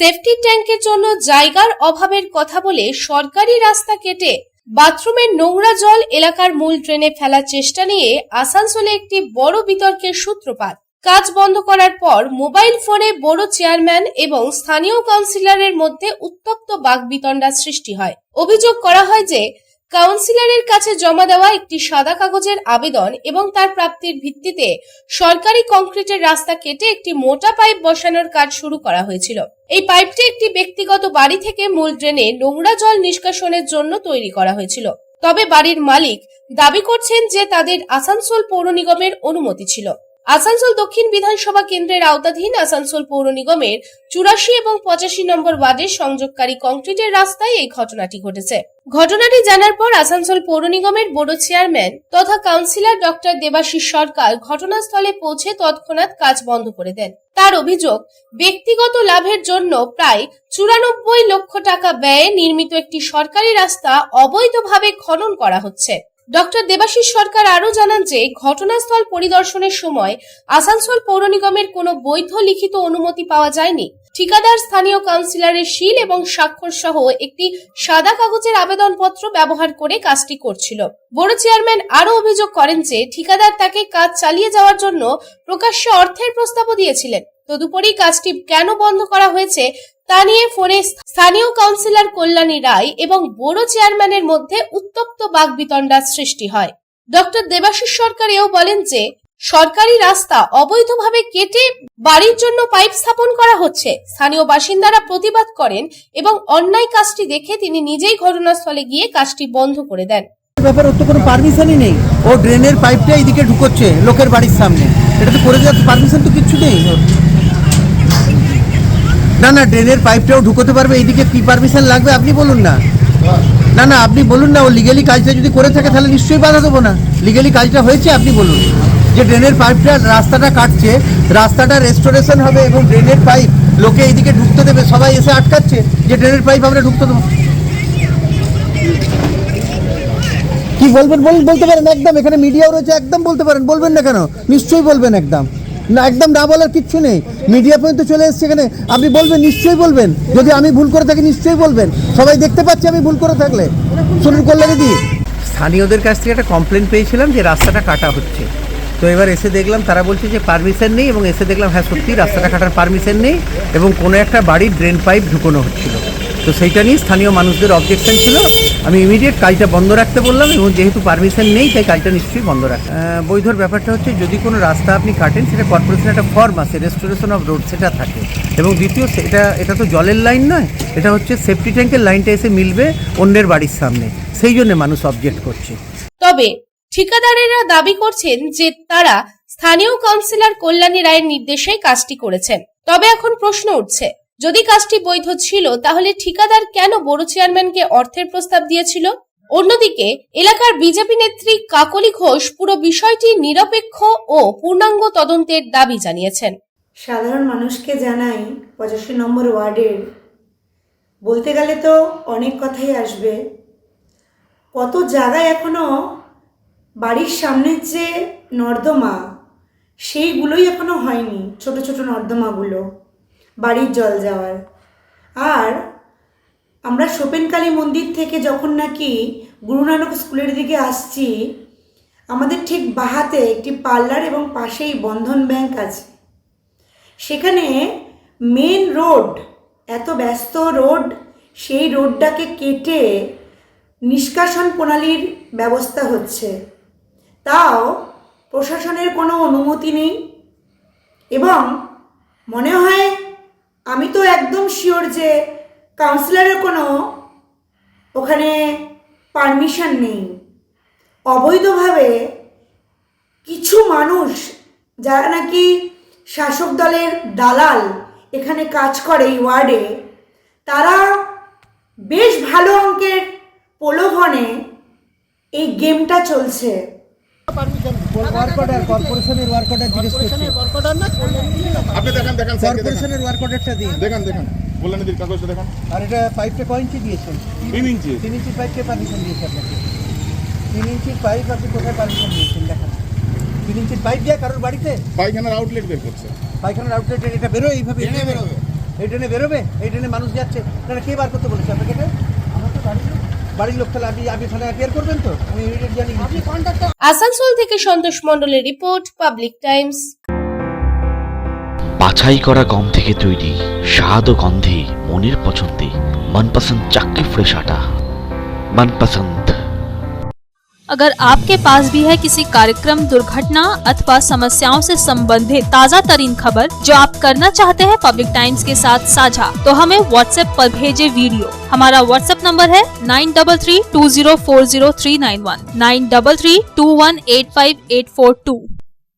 Safety ট্যাঙ্কের জন্য জায়গার অভাবের কথা বলে সরকারি রাস্তা কেটে বাথরুমের নোংরা জল এলাকার মূল ড্রেনে ফেলার চেষ্টা নিয়ে আসানসোলে একটি বড় বিতর্কের সূত্রপাত। কাজ বন্ধ করার পর মোবাইল ফোনে বড় চেয়ারম্যান এবং স্থানীয় কাউন্সিলরের মধ্যে উত্তপ্ত বাকবিতণ্ডার সৃষ্টি হয়। অভিযোগ করা হয় যে কাউন্সিলরের কাছে জমা দেওয়া একটি সাদা কাগজের আবেদন এবং তার প্রাপ্তির ভিত্তিতে সরকারি কংক্রিটের রাস্তা কেটে একটি মোটা পাইপ বসানোর কাজ শুরু করা হয়েছিল। এই পাইপটি একটি ব্যক্তিগত বাড়ি থেকে মূল ড্রেনে নোংরা জল নিষ্কাশনের জন্য তৈরি করা হয়েছিল। তবে বাড়ির মালিক দাবি করছেন যে তাদের আসানসোল পৌর নিগমের অনুমতি ছিল। আসানসোল দক্ষিণ বিধানসভা কেন্দ্রের আওতাধীন আসানসোল পৌর নিগমের 84 এবং 85 নম্বর ওয়ার্ডের সংযোগকারী কংক্রিটের রাস্তায় এই ঘটনাটি ঘটেছে। ঘটনাটি জানার পর আসানসোল পৌর নিগমের বোর্ড চেয়ারম্যান তথা কাউন্সিলর ডক্টর দেবাশিস সরকার ঘটনাস্থলে পৌঁছে তৎক্ষণাৎ কাজ বন্ধ করে দেন। তার অভিযোগ, ব্যক্তিগত লাভের জন্য প্রায় 94 লক্ষ টাকা ব্যয়ে নির্মিত একটি সরকারি রাস্তা অবৈধভাবে খনন করা হচ্ছে। ডক্টর দেবাশিস সরকার আরও জানান যে ঘটনাস্থল পরিদর্শনের সময় আসানসোল পৌর নিগমের কোনো বৈধ লিখিত অনুমতি পাওয়া যায়নি। ঠিকাদার স্থানীয় কাউন্সিলরের সিল এবং স্বাক্ষর সহ একটি সাদা কাগজের আবেদনপত্র ব্যবহার করে কাজটি করছিল। বড় চেয়ারম্যান আরও অভিযোগ করেন যে ঠিকাদার তাকে কাজ চালিয়ে যাওয়ার জন্য প্রকাশ্যে অর্থের প্রস্তাবও দিয়েছিলেন। তদুপরি কাজটি কেন বন্ধ করা হয়েছে তা নিয়ে ফোনে স্থানীয় কাউন্সিলর কল্যাণী রায় এবং বড় চেয়ারম্যানের মধ্যে উত্তপ্ত বাকবিতণ্ডার সৃষ্টি হয়। ডক্টর দেবাশিস সরকার এও বলেন যে সরকারি রাস্তা অবৈধভাবে কেটে বাড়ির জন্য পাইপ স্থাপন করা হচ্ছে। স্থানীয় বাসিন্দারা প্রতিবাদ করেন এবং অন্যায় কাজটি দেখে তিনি নিজেই ঘটনাস্থলে গিয়ে কাজটি বন্ধ করে দেন। ব্যাপারে ওর তো কোনো পারমিশনই নেই। ও ড্রেনের পাইপটা এইদিকে ঢুকোচ্ছে লোকের বাড়ির সামনে, এটা তো করে দেওয়ার পারমিশন তো কিচ্ছু নেই। না না, ড্রেনের পাইপটাও ঢুকোতে পারবে, এইদিকে কি পারমিশন লাগবে আপনি বলুন না। না না, আপনি বলুন না, ও লিগেলি কাজটা যদি করে থাকে তাহলে নিশ্চয়ই বাধা দেবো না। লিগেলি কাজটা হয়েছে, আপনি বলুন যে ড্রেনের পাইপটা রাস্তাটা কাটছে, রাস্তাটা রেস্টোরেশন হবে এবং ড্রেনের পাইপ লোকে এইদিকে ঢুকতে দেবে, সবাই এসে আটকাচ্ছে যে ড্রেনের পাইপ আমরা ঢুকতে দেবো। কি বলবেন বলতে পারেন, একদম এখানে মিডিয়াও রয়েছে, একদম বলতে পারেন, বলবেন না কেন? নিশ্চয়ই বলবেন, একদম না, একদম না বলার কিচ্ছু নেই। মিডিয়া পর্যন্ত চলে এসছে এখানে, আপনি বলবেন, নিশ্চয়ই বলবেন। যদি আমি ভুল করে থাকি নিশ্চয়ই বলবেন, সবাই দেখতে পাচ্ছে আমি ভুল করে থাকলে। শুনুন কল্যাণী দি, স্থানীয়দের কাছ থেকে একটা কমপ্লেন পেয়েছিলাম যে রাস্তাটা কাটা হচ্ছে। তো এবার এসে দেখলাম তারা বলছে যে পারমিশন নেই, এবং এসে দেখলাম হ্যাঁ সত্যি রাস্তাটা কাটার পারমিশন নেই এবং কোনো একটা বাড়ির ড্রেন পাইপ ঢুকানো হচ্ছিল। তো সেইটা নিয়ে স্থানীয় মানুষদের অবজেকশন ছিল, আমি ইমিডিয়েট কাজটা বন্ধ রাখতে বললাম এবং যেহেতু পারমিশন নেই তাই কাজটা নিশ্চয়ই বন্ধ রাখতে। বৈধর ব্যাপারটা হচ্ছে যদি কোনো রাস্তা আপনি কাটেন সেটা কর্পোরেশনের একটা ফর্ম আছে, রেস্টোরেশন অফ রোড, সেটা থাকে। এবং দ্বিতীয় এটা তো জলের লাইন নয়, এটা হচ্ছে সেফটি ট্যাঙ্কের লাইনটা এসে মিলবে অন্যের বাড়ির সামনে, সেই জন্য মানুষ অবজেক্ট করছে। তবে ঠিকাদারেরা দাবি করছেন যে তারা স্থানীয় কাউন্সিলর কল্যাণী রায়ের নির্দেশে কাজটি করেছেন। তবে এখন প্রশ্ন উঠছে, যদি কাজটি বৈধ ছিল তাহলে ঠিকাদার কেন বড় চেয়ারম্যানকে অর্থের প্রস্তাব দিয়েছিল? অন্যদিকে এলাকার বিজেপি নেত্রী কাকলি ঘোষ পুরো বিষয়টি নিরপেক্ষ ও পূর্ণাঙ্গ তদন্তের দাবি জানিয়েছেন। সাধারণ মানুষকে জানাই 85 নম্বর ওয়ার্ডের বলতে গেলে তো অনেক কথাই আসবে। কত জায়গায় এখনো বাড়ির সামনের যে নর্দমা সেইগুলোই এখনো হয়নি, ছোট ছোট নর্দমাগুলো বাড়ির জল যাওয়ার। আর আমরা সোপেনকালী মন্দির থেকে যখন নাকি গুরু নানক স্কুলের দিকে আসছি, আমাদের ঠিক বাহাতে একটি পার্লার এবং পাশেই বন্ধন ব্যাংক আছে। সেখানে মেন রোড, এত ব্যস্ত রোড, সেই রোডটাকে কেটে নিষ্কাশন প্রণালীর ব্যবস্থা হচ্ছে, তাও প্রশাসনের কোনো অনুমতি নেই। এবং মনে হয়, আমি তো একদম শিওর যে কাউন্সিলরের কোনো ওখানে পারমিশন নেই। অবৈধভাবে কিছু মানুষ যারা নাকি শাসক দলের দালাল এখানে কাজ করে এই ওয়ার্ডে, তারা বেশ ভালো অঙ্কের প্রলোভনে এই গেমটা চলছে। কর্পোরেশনের ওয়ার্ক অর্ডার জিজ্ঞেস করছি, আপনি দেখেন কর্পোরেশনের ওয়ার্ক অর্ডারটা দিন, দেখেন কল্যাণী দির কাগজটা দেখেন। আর এটা পাইপটা কয় ইঞ্চি দিয়েছেন? 3 ইঞ্চি। 3 ইঞ্চির পাইপকে পারমিশন দিয়েছে আপনাকে? 3 ইঞ্চির পাইপ আপনি কোথায় পারমিশন দিয়েছেন দেখান। 3 ইঞ্চির পাইপ দিয়ে কারোর বাড়িতে পায়খানার আউটলেট বের করছে। পায়খানার আউটলেট এটা বেরোয় এইভাবে? এই ট্রেনে বেরোবে? এই ট্রেনে মানুষ যাচ্ছে, তাহলে কে বার করতে বলেছে আপনাকে? এটা আমার তো বাড়ির লোক। তাহলে আপনি থানায় অ্যাপিয়ার করবেন তো? আমি ইমিডিয়েট জানি। আসানসোল থেকে সন্তোষ মণ্ডলের রিপোর্ট, পাবলিক টাইমস। বাছাই করা গম থেকে তৈরি স্বাদ ও গন্ধে মনের পছন্দে মনপসন্দ চাক্কি ফ্রেশ আটা मनपसंद। अगर आपके पास भी है किसी कार्यक्रम, दुर्घटना अथवा समस्याओं से संबंधित ताज़ा तरीन खबर जो आप करना चाहते हैं पब्लिक टाइम्स के साथ साझा, तो हमें व्हाट्सएप पर भेजे वीडियो। हमारा व्हाट्सएप नंबर है 9332040391 9332185842।